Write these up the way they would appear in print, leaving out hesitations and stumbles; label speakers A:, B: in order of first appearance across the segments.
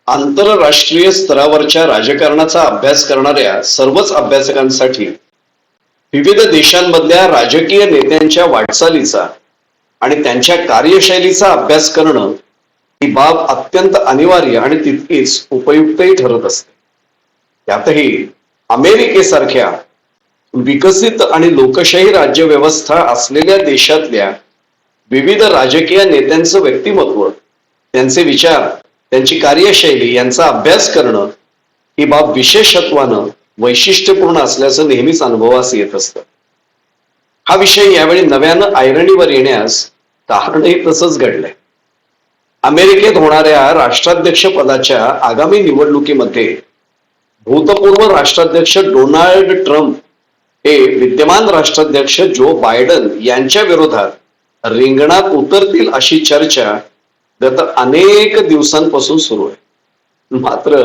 A: आंतरराष्ट्रीय स्तरावरच्या राजकारणाचा अभ्यास करणाऱ्या सर्वच अभ्यासकांसाठी विविध देशांमधल्या राजकीय नेत्यांच्या वाटचालीचा आणि त्यांच्या कार्यशैलीचा अभ्यास करणं ही बाब अत्यंत अनिवार्य आणि तितकीच उपयुक्तही ठरत असते. त्यातही अमेरिकेसारख्या विकसित आणि लोकशाही राज्यव्यवस्था असलेल्या देशातल्या विविध राजकीय नेत्यांचं व्यक्तिमत्व, त्यांचे विचार, त्यांची कार्यशैली यांचा अभ्यास करणं ही बाब विशेषत्वानं वैशिष्ट्यपूर्ण असल्याचं नेहमीच अनुभवास येत असतं. हा विषय यावेळी नव्यानं ऐरणीवर येण्यास कारणही तसंच घडलंय. अमेरिकेत होणाऱ्या राष्ट्राध्यक्ष पदाच्या आगामी निवडणुकीमध्ये भूतपूर्व राष्ट्राध्यक्ष डोनाल्ड ट्रम्प हे विद्यमान राष्ट्राध्यक्ष जो बायडन यांच्या विरोधात रिंगणात उतरतील अशी चर्चा गत अनेक दिवसांपासून सुरू आहे. मात्र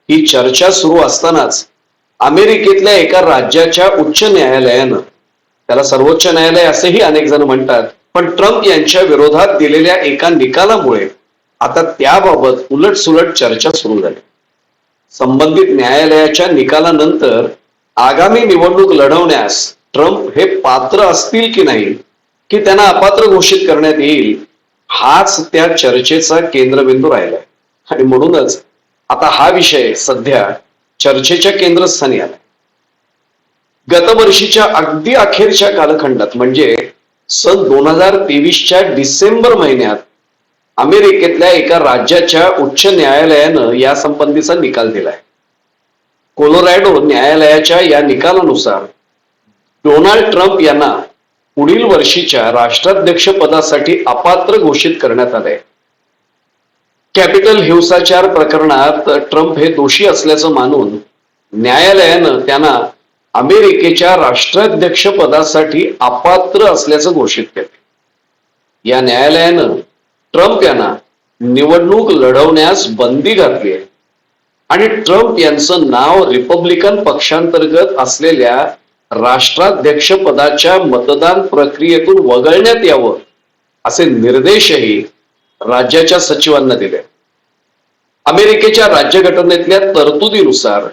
A: ही चर्चा सुरू असतानाच अमेरिकेतल्या एका राज्याच्या उच्च न्यायालयानं, त्याला सर्वोच्च न्यायालय असेही अनेक जण म्हणतात, पण ट्रम्प यांच्या विरोधात दिलेल्या एका निकालामुळे आता त्याबाबत उलटसुलट चर्चा सुरू झाली. संबंधित न्यायालयाच्या निकालानंतर आगामी निवडणूक लढवण्यास ट्रम्प हे पात्र असतील की नाही, की त्यांना अपात्र घोषित करण्यात येईल, हाच त्या चर्चेचा केंद्रबिंदू राहिलाय. आणि म्हणूनच आता हा विषय सध्या चर्चेच्या केंद्रस्थानी आलाय. गतवर्षीच्या अगदी अखेरच्या कालखंडात म्हणजे सन 2023च्या डिसेंबर महिन्यात अमेरिकेतल्या एका राज्याच्या उच्च न्यायालयानं या संबंधीचा निकाल दिलाय. कोलोरॅडो न्यायालयाच्या या निकालानुसार डोनाल्ड ट्रम्प यांना पुढील वर्षीच्या राष्ट्राध्यक्ष पदासाठी अपात्र घोषित करण्यात आले. कॅपिटल हिंसाचार प्रकरणात ट्रम्प हे दोषी असल्याचं मानून न्यायालयानं त्यांना अमेरिकेच्या राष्ट्राध्यक्ष पदासाठी अपात्र असल्याचं घोषित केले. या न्यायालयानं ट्रम्प यांना निवडणूक लढवण्यास बंदी घातली आहे आणि ट्रम्प यांचं नाव रिपब्लिकन पक्षांतर्गत असलेल्या राष्ट्राध्यक्ष पदाच्या मतदान प्रक्रियेतून वगळण्यात यावं असे निर्देशही राज्याच्या सचिवांना दिले. अमेरिकेच्या राज्यघटनेतल्या तरतुदीनुसार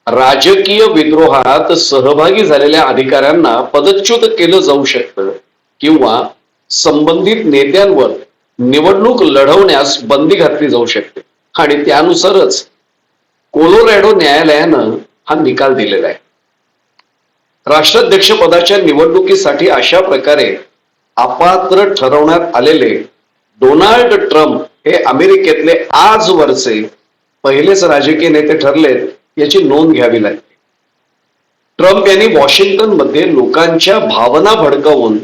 A: राजकीय विद्रोहात सहभागी झालेल्या अधिकाऱ्यांना पदच्युत केलं जाऊ शकतं किंवा संबंधित नेत्यांवर निवडणूक लढवण्यास बंदी घातली जाऊ शकते आणि त्यानुसारच कोलोरॅडो न्यायालयानं हा निकाल दिलेला आहे. राष्ट्राध्यक्ष पदाच्या निवडणुकीसाठी अशा प्रकारे अपात्र ठरवण्यात आलेले डोनाल्ड ट्रम्प हे अमेरिकेतले आजवरचे पहिलेच राजकीय नेते ठरलेत याची नोंद घ्यावी लागते. ट्रम्प यांनी वॉशिंग्टन मध्ये लोकांच्या भावना भडकावून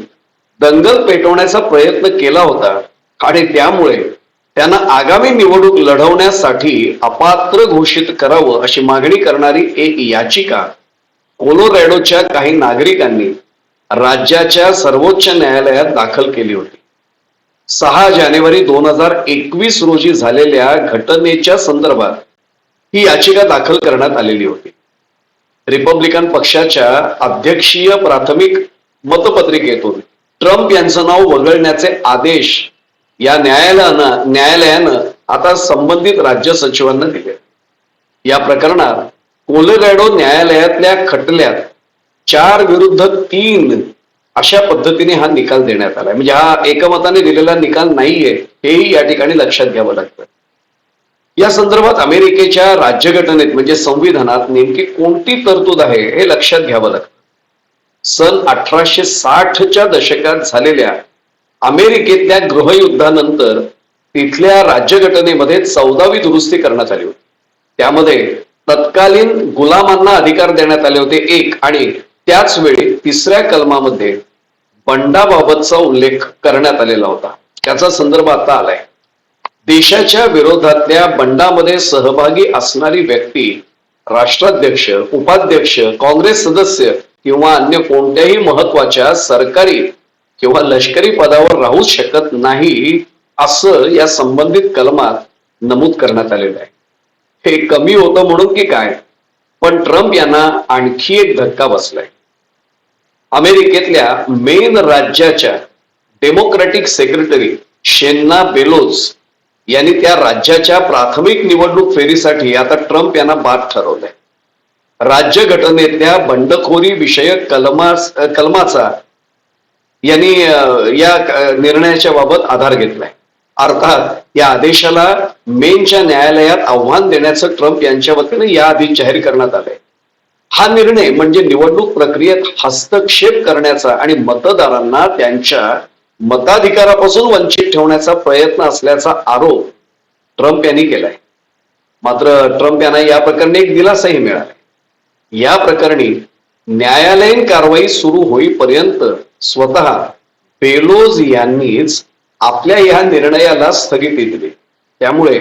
A: दंगल पेटवण्याचा प्रयत्न केला होता आणि त्यामुळे त्यांना आगामी निवडणूक लढवण्यासाठी अपात्र घोषित करावं अशी मागणी करणारी एक याचिका कोलोरॅडोच्या काही नागरिकांनी राज्याच्या सर्वोच्च न्यायालयात दाखल केली होती. 6 जानेवारी 2021 रोजी झालेल्या घटनेच्या संदर्भात ही याचिका दाखल करण्यात आलेली होती. रिपब्लिकन पक्षाच्या अध्यक्षीय प्राथमिक मतपत्रिकेतून ट्रम्प यांचं नाव वगळण्याचे आदेश या न्यायालयानं आता संबंधित राज्य सचिवांना दिले. या प्रकरणात कोलोरॅडो न्यायालयातल्या खटल्यात 4-3 अशा पद्धतीने हा निकाल देण्यात आलाय. म्हणजे हा एकमताने दिलेला निकाल नाहीये हेही या ठिकाणी लक्षात घ्यावं लागतं. या संदर्भात अमेरिकेच्या राज्यघटनेत म्हणजे संविधानात नेमकी कोणती तरतूद आहे हे लक्षात घ्यावं लागतं. सन 1860च्या दशकात झालेल्या अमेरिकेतल्या गृहयुद्धानंतर तिथल्या राज्यघटनेमध्ये 14वी दुरुस्ती करण्यात आली होती. त्यामध्ये तत्कालीन गुलामांना अधिकार देण्यात आले होते 1 आणि त्याच वेळी 3ऱ्या कलमामध्ये बंडाबाबतचा उल्लेख करण्यात आलेला होता. त्याचा संदर्भ आता आलाय. देशाच्या विरोधातल्या बंडामध्ये सहभागी असणारी व्यक्ती राष्ट्राध्यक्ष, उपाध्यक्ष, काँग्रेस सदस्य किंवा अन्य कोणत्याही महत्वाच्या सरकारी किंवा लष्करी पदावर राहू शकत नाही असं या संबंधित कलमात नमूद करण्यात आलेलं आहे. हे कमी होतं म्हणून की काय, पण ट्रम्प यांना आणखी एक धक्का बसलाय. अमेरिकेतल्या मेन राज्याच्या डेमोक्रॅटिक सेक्रेटरी शेन्ना बेलोज यांनी त्या राज्याच्या प्राथमिक निवडणूक फेरीसाठी आता ट्रम्प यांना बाद ठरवलंय. राज्यघटनेतल्या बंडखोरी विषयक कलमाचा यांनी या निर्णयाच्या बाबत आधार घेतलाय. अर्थात या आदेशाला मेनच्या न्यायालयात आव्हान देण्याचं ट्रम्प यांच्या वतीने याआधी जाहीर करण्यात आलंय. हा निर्णय म्हणजे निवडणूक प्रक्रियेत हस्तक्षेप करण्याचा आणि मतदारांना त्यांच्या मताधिकारापासून वंचित ठेवण्याचा प्रयत्न असल्याचा आरोप ट्रम्प यांनी केलाय. मात्र ट्रम्प यांना या प्रकरणी एक दिलासाही मिळाला. या प्रकरणी न्यायालयीन कारवाई सुरू होईपर्यंत स्वतः पेलोज यांनीच आपल्या या निर्णयाला स्थगिती दिली. त्यामुळे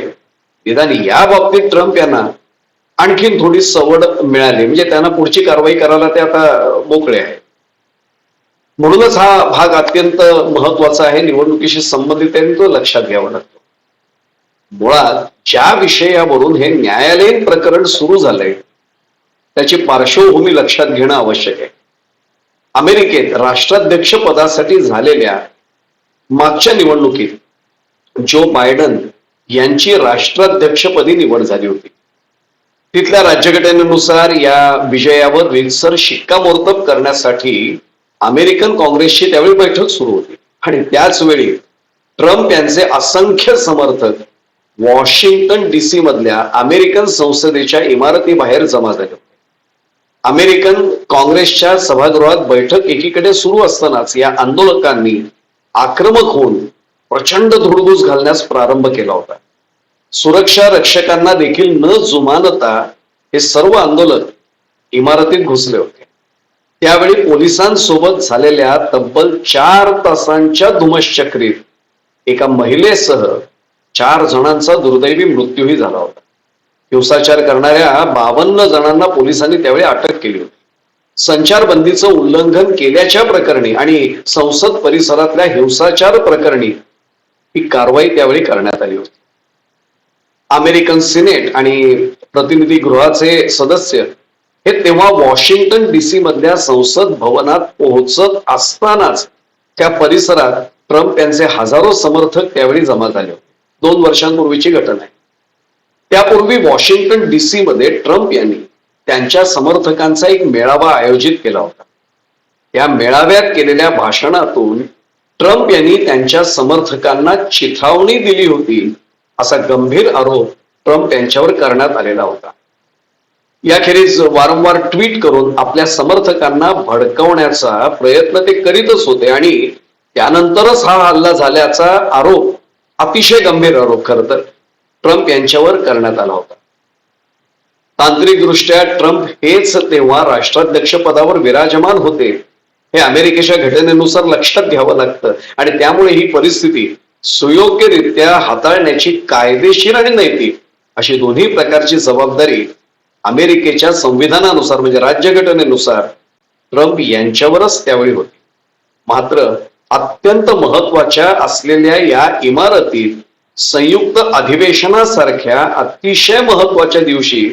A: निदान या बाबतीत ट्रम्प यांना आणखीन थोडी सवड मिळाली, म्हणजे त्यांना पुढची कारवाई करायला ते आता मोकळे आहे. म्हणूनच हा भाग अत्यंत महत्वाचा आहे, निवडणुकीशी संबंधित आहे, तो लक्षात घ्यावा लागतो. मुळात ज्या विषयावरून हे न्यायालयीन प्रकरण सुरू झालंय त्याची पार्श्वभूमी लक्षात घेणं आवश्यक आहे. अमेरिकेत राष्ट्राध्यक्ष पदासाठी झालेल्या मागच्या निवडणुकीत जो बायडन यांची राष्ट्राध्यक्षपदी निवड झाली होती. तिथल्या राज्यघटनेनुसार या विजयावर रीतसर शिक्कामोर्तब करण्यासाठी अमेरिकन काँग्रेसची त्यावेळी बैठक सुरू होती आणि त्याच वेळी ट्रम्प यांचे असंख्य समर्थक वॉशिंग्टन डीसी मधल्या अमेरिकन संसदेच्या इमारतीबाहेर जमा झाले होते. अमेरिकन काँग्रेसच्या सभागृहात बैठक एकीकडे सुरू असतानाच या आंदोलकांनी आक्रमक होऊन प्रचंड धुडगूस घालण्यास प्रारंभ केला होता. सुरक्षा रक्षकांना देखील न जुमानता हे सर्व आंदोलक इमारतीत घुसले होते. त्यावेळी पोलिसांसोबत झालेल्या तब्बल 4 तासांच्या धुमश्चक्रीत एका महिलेसह 4 जणांचा दुर्दैवी मृत्यूही झाला होता. हिंसाचार करणाऱ्या 52 जणांना पोलिसांनी त्यावेळी अटक केली होती. संचारबंदीचं उल्लंघन केल्याच्या प्रकरणी आणि संसद परिसरातल्या हिंसाचार प्रकरणी ही कारवाई त्यावेळी करण्यात आली होती. अमेरिकन सिनेट आणि प्रतिनिधी गृहाचे सदस्य हे तेव्हा वॉशिंग्टन डीसी मधल्या संसद भवनात पोहोचत असतानाच त्या परिसरात ट्रम्प यांचे हजारो समर्थक त्यावेळी जमा झाले होते. 2 वर्षांपूर्वीची घटना आहे. त्यापूर्वी वॉशिंग्टन डीसी मध्ये ट्रम्प यांनी त्यांच्या समर्थकांचा एक मेळावा आयोजित केला होता. या मेळाव्यात केलेल्या भाषणातून ट्रम्प यांनी त्यांच्या समर्थकांना चिथावणी दिली होती असा गंभीर आरोप ट्रम्प यांच्यावर करण्यात आलेला होता. याखेरीज वारंवार ट्विट करून आपल्या समर्थकांना भडकवण्याचा प्रयत्न ते करीतच होते आणि त्यानंतरच हा हल्ला झाल्याचा आरोप, अतिशय गंभीर आरोप खरं तर ट्रम्प यांच्यावर करण्यात आला होता. तांत्रिकदृष्ट्या ट्रम्प हेच तेव्हा राष्ट्राध्यक्ष पदावर विराजमान होते हे अमेरिकेच्या घटनेनुसार लक्षात घ्यावं लागतं आणि त्यामुळे ही परिस्थिती सुयोग्यरित्या हाताळण्याची कायदेशीर आणि नैतिक अशी दोन्ही प्रकारची जबाबदारी अमेरिकेच्या संविधानानुसार म्हणजे राज्यघटनेनुसार ट्रम्प यांच्यावरच त्यावेळी होती. मात्र अत्यंत महत्वाच्या असलेल्या या इमारतीत संयुक्त अधिवेशनासारख्या अतिशय महत्वाच्या दिवशी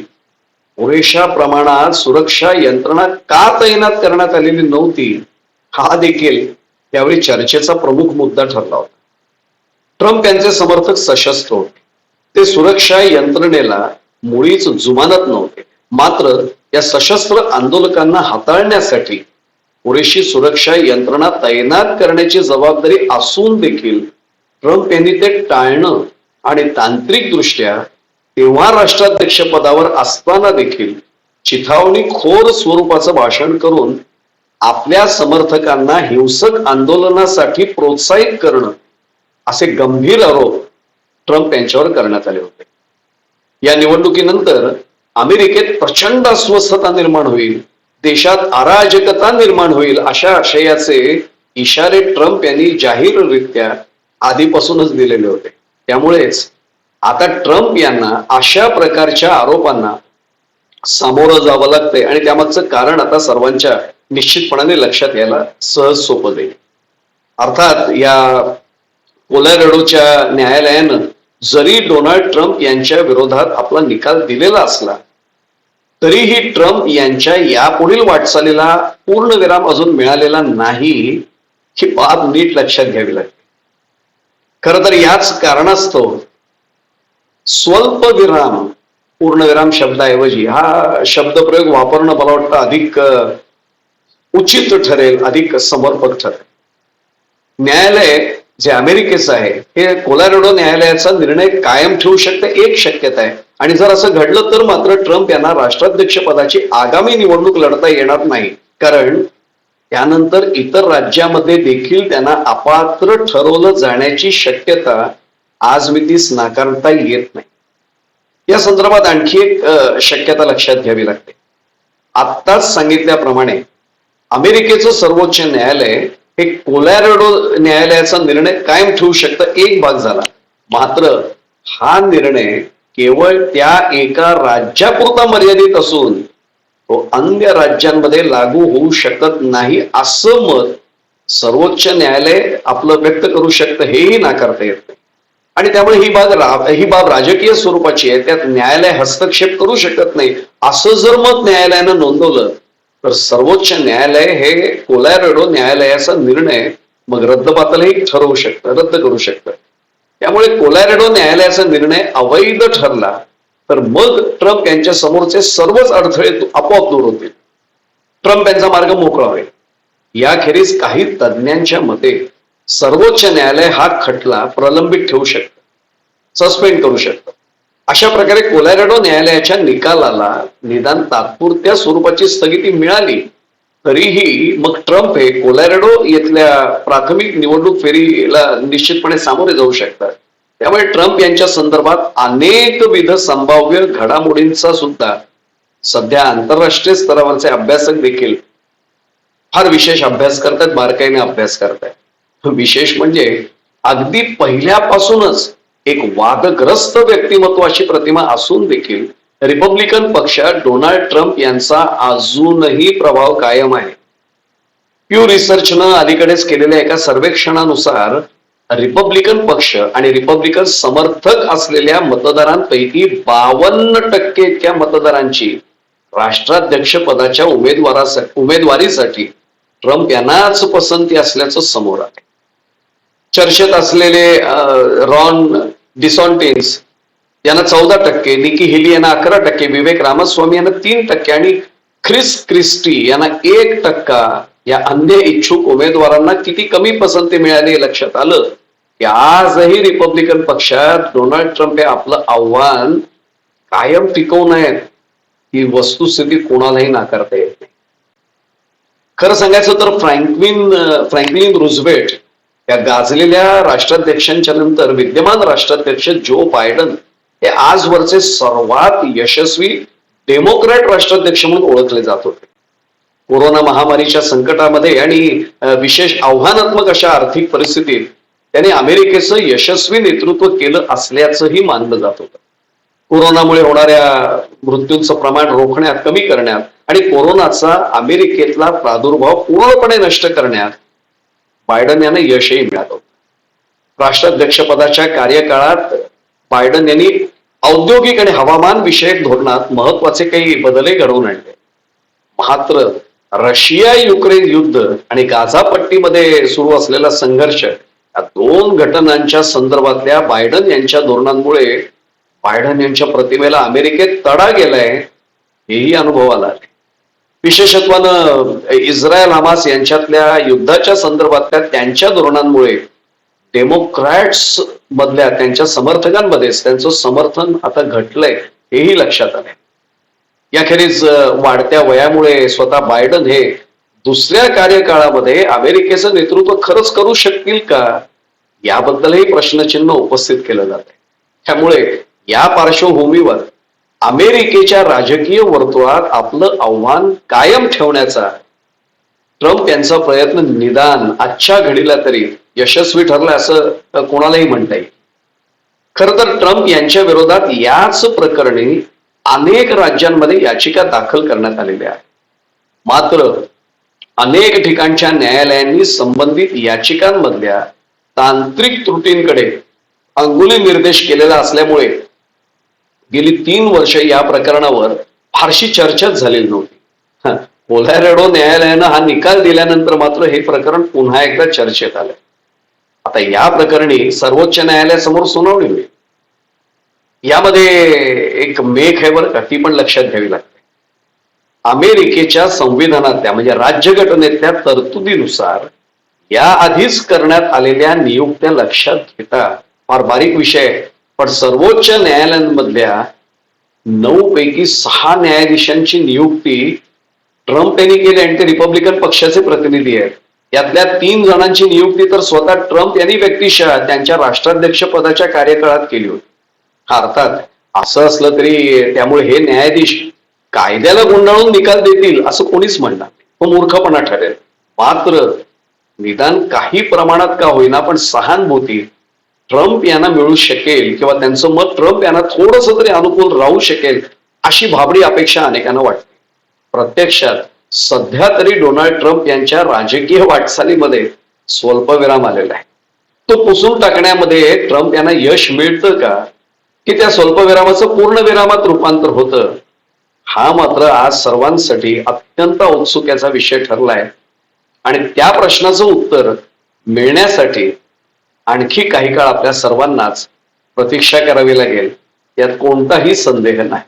A: पुरेशा प्रमाणात सुरक्षा यंत्रणा का तैनात करण्यात आलेली नव्हती हा देखील त्यावेळी चर्चेचा प्रमुख मुद्दा ठरला होता. ट्रम्प यांचे समर्थक सशस्त्र होते. ते सुरक्षा यंत्रणेला मुळीच जुमानत नव्हते. मात्र या सशस्त्र आंदोलकांना हाताळण्यासाठी पुरेशी सुरक्षा यंत्रणा तैनात करण्याची जबाबदारी असून देखील ट्रम्प यांनी ते टाळणं आणि तांत्रिकदृष्ट्या तेव्हा राष्ट्राध्यक्ष पदावर असताना देखील चिथावणीखोर स्वरूपाचं भाषण करून आपल्या समर्थकांना हिंसक आंदोलनासाठी प्रोत्साहित करणं असे गंभीर आरोप ट्रम्प यांच्यावर करण्यात आले होते. या निवडणुकीनंतर अमेरिकेत प्रचंड अस्वस्थता निर्माण होईल, देशात अराजकता निर्माण होईल अशा आशयाचे इशारे ट्रम्प यांनी जाहीररित्या आधीपासूनच दिलेले होते. त्यामुळेच आता ट्रम्प यांना अशा प्रकारच्या आरोपांना सामोरं जावं लागतंय आणि त्यामागचं कारण आता सर्वांच्या निश्चितपणाने लक्षात यायला सहज सोपं जाईल. अर्थात या कोलोरॅडोच्या न्यायालयानं जरी डोनाल्ड ट्रम्प यांच्या विरोधात आपला निकाल दिलेला असला तरीही ट्रम्प यांच्या यापुढील वाटचालीला पूर्णविराम अजून मिळालेला नाही ही बाब नीट लक्षात घ्यावी लागते. खरं तर याच कारणास्तव स्वल्प विराम पूर्णविराम शब्दाऐवजी हा शब्दप्रयोग वापरणं मला वाटतं अधिक उचित ठरेल, अधिक समर्पक ठरेल. न्यायालय जे अमेरिकेचं आहे हे कोलोरॅडो न्यायालयाचा निर्णय कायम ठेवू शकते एक शक्यता आहे. आणि जर असं घडलं तर मात्र ट्रम्प यांना राष्ट्राध्यक्ष पदाची आगामी निवडणूक लढता येणार नाही, कारण त्यानंतर इतर राज्यामध्ये देखील त्यांना अपात्र ठरवलं जाण्याची शक्यता आजमितीस नाकारता येत नाही. या संदर्भात आणखी एक शक्यता लक्षात घ्यावी लागते. आत्ताच सांगितल्याप्रमाणे अमेरिकेचं सर्वोच्च न्यायालय हे कोलोरॅडो न्यायालयाचा निर्णय कायम ठेवू शकतं एक भाग झाला, मात्र हा निर्णय केवळ त्या एका राज्यापुरता मर्यादित असून तो अन्य राज्यांमध्ये लागू होऊ शकत नाही असं मत सर्वोच्च न्यायालय आपलं व्यक्त करू शकतं, हेही नाकारता येत नाही. आणि त्यामुळे ही बाब राजकीय स्वरूपाची आहे, त्यात न्यायालय हस्तक्षेप करू शकत नाही असं जर मत न्यायालयानं नोंदवलं तर सर्वोच्च न्यायालय हे कोलोरॅडो न्यायालयाचा निर्णय मग रद्दबातलही ठरवू शकतं, रद्द करू शकतं. त्यामुळे कोलोरॅडो न्यायालयाचा निर्णय अवैध ठरला तर मग ट्रम्प यांच्या समोरचे सर्वच अडथळे आपोआप दूर होतील, ट्रम्प यांचा मार्ग मोकळा होईल. याखेरीज काही तज्ज्ञांच्या मते सर्वोच्च न्यायालय हा खटला प्रलंबित ठेवू शकतं, सस्पेंड करू शकतं. अशा प्रकारे कोलोरॅडो न्यायालयाच्या निकालाला निदान तात्पुरत्या स्वरूपाची स्थगिती मिळाली तरीही मग ट्रम्प हे कोलोरॅडो येथल्या प्राथमिक निवडणूक फेरीला निश्चितपणे सामोरे जाऊ शकतात. त्यामुळे ट्रम्प यांच्या संदर्भात अनेकविध संभाव्य घडामोडींचा सुद्धा सध्या आंतरराष्ट्रीय स्तरावरचे अभ्यासक देखील फार विशेष अभ्यास करतात, बारकाईने अभ्यास करतात. विशेष म्हणजे अगदी पहिल्यापासूनच एक वादग्रस्त व्यक्तिमत्वाची प्रतिमा असून देखील रिपब्लिकन पक्षात डोनाल्ड ट्रम्प यांचा अजूनही प्रभाव कायम आहे. प्यू रिसर्चनं अलीकडेच केलेल्या एका सर्वेक्षणानुसार रिपब्लिकन पक्ष आणि रिपब्लिकन समर्थक असलेल्या मतदारांपैकी 52% इतक्या मतदारांची राष्ट्राध्यक्ष पदाच्या उमेदवारीसाठी ट्रम्प यांनाच पसंती असल्याचं समोर आलं. चर्चेत असलेले रॉन डिसॉन्टिन्स यांना 14%, निकी हेली यांना 11%, विवेक रामस्वामी यांना 3% आणि ख्रिस क्रिस्टी यांना 1%. या अन्य इच्छुक उमेदवारांना किती कमी पसंती मिळाली लक्षात आलं की आजही रिपब्लिकन पक्षात डोनाल्ड ट्रम्प हे आपलं आव्हान कायम टिकवू नयेत ही वस्तुस्थिती कोणालाही नाकारता येत नाही. खरं सांगायचं तर फ्रँकलिन रुझवेल्ट या गाजलेल्या राष्ट्राध्यक्षांच्या नंतर विद्यमान राष्ट्राध्यक्ष जो बायडन हे आजवरचे सर्वात यशस्वी डेमोक्रॅट राष्ट्राध्यक्ष म्हणून ओळखले जात होते. कोरोना महामारीच्या संकटामध्ये आणि विशेष आव्हानात्मक अशा आर्थिक परिस्थितीत त्यांनी अमेरिकेचं यशस्वी नेतृत्व केलं असल्याचंही मानलं जात होतं. कोरोनामुळे होणाऱ्या मृत्यूंचं प्रमाण रोखण्यात, कमी करण्यात आणि कोरोनाचा अमेरिकेतला प्रादुर्भाव पूर्णपणे नष्ट करण्यात बायडन यांना यशही मिळालं होतं. राष्ट्राध्यक्षपदाच्या कार्यकाळात बायडन यांनी औद्योगिक आणि हवामान विषयक धोरणात महत्वाचे काही बदलही घडवून आणले. मात्र रशिया युक्रेन युद्ध आणि गाझा पट्टीमध्ये सुरू असलेला संघर्ष या दोन घटनांच्या संदर्भातल्या बायडन यांच्या धोरणांमुळे बायडन यांच्या प्रतिमेला अमेरिकेत तडा गेलाय हेही अनुभवाला आले. विशेषत्वानं इस्रायल हमास यांच्यातल्या युद्धाच्या संदर्भातल्या त्यांच्या धोरणांमुळे डेमोक्रॅट्स मधल्या त्यांच्या समर्थकांमध्येच त्यांचं समर्थन आता घटलंय हेही लक्षात आलंय. याखेरीज वाढत्या वयामुळे स्वतः बायडन हे दुसऱ्या कार्यकाळामध्ये अमेरिकेचं नेतृत्व खरंच करू शकतील का याबद्दलही प्रश्नचिन्ह उपस्थित केलं जात आहे. त्यामुळे या पार्श्वभूमीवर अमेरिकेच्या राजकीय वर्तुळात आपलं आव्हान कायम ठेवण्याचा ट्रम्प यांचा प्रयत्न निदान आजच्या घडीला तरी यशस्वी ठरला असं कोणालाही म्हणता येईल. खरं तर ट्रम्प यांच्या विरोधात याच प्रकरणी अनेक राज्यांमध्ये याचिका दाखल करण्यात आलेल्या आहेत. मात्र अनेक ठिकाणच्या न्यायालयांनी संबंधित याचिकांमधल्या तांत्रिक त्रुटींकडे अंगुली निर्देश केलेला असल्यामुळे गेली 3 वर्ष या प्रकरणावर फारशी चर्चाच झालेली नव्हती. कोलोरॅडो न्यायालयानं हा निकाल दिल्यानंतर मात्र हे प्रकरण पुन्हा एकदा चर्चेत आलं. आता या प्रकरणी सर्वोच्च न्यायालयासमोर सुनावणी होईल. यामध्ये एक मेख आहे बरं का, ती पण लक्षात घ्यावी लागते. अमेरिकेच्या संविधानातल्या म्हणजे राज्यघटनेतल्या तरतुदीनुसार या आधीच करण्यात आलेल्या नियुक्त्या लक्षात घेता, फार बारीक विषय आहे, पण सर्वोच्च न्यायालयांमधल्या 9 पैकी 6 न्यायाधीशांची नियुक्ती ट्रम्प यांनी केली आणि ते रिपब्लिकन पक्षाचे प्रतिनिधी आहेत. यातल्या 3 जणांची नियुक्ती तर स्वतः ट्रम्प यांनी व्यक्तिशः त्यांच्या राष्ट्राध्यक्ष पदाच्या कार्यकाळात केली होती. अर्थात असं असलं तरी त्यामुळे हे न्यायाधीश कायद्याला गुंडाळून निकाल देतील असं कोणीच म्हणणार नाही. तो मूर्खपणा ठरेल. मात्र निदान काही प्रमाणात का होईना पण सहानुभूती ट्रम्प यांना मिळू शकेल किंवा त्यांचं मत ट्रम्प यांना थोडस तरी अनुकूल राहू शकेल अशी भाबडी अपेक्षा अनेकांना वाटते. प्रत्यक्षात सध्या तरी डोनाल्ड ट्रम्प यांच्या राजकीय वाटचालीमध्ये स्वल्पविराम आलेला आहे. तो पुसून टाकण्यामध्ये ट्रम्प यांना यश मिळतं का, की त्या स्वल्पविरामाचं पूर्ण विरामात रूपांतर होतं, हा मात्र आज सर्वांसाठी अत्यंत औत्सुक्याचा विषय ठरलाय. आणि त्या प्रश्नाचं उत्तर मिळण्यासाठी आणखी काही काळ आपल्या सर्वांनाच प्रतीक्षा करावी लागेल, यात कोणताही संदेह नाही.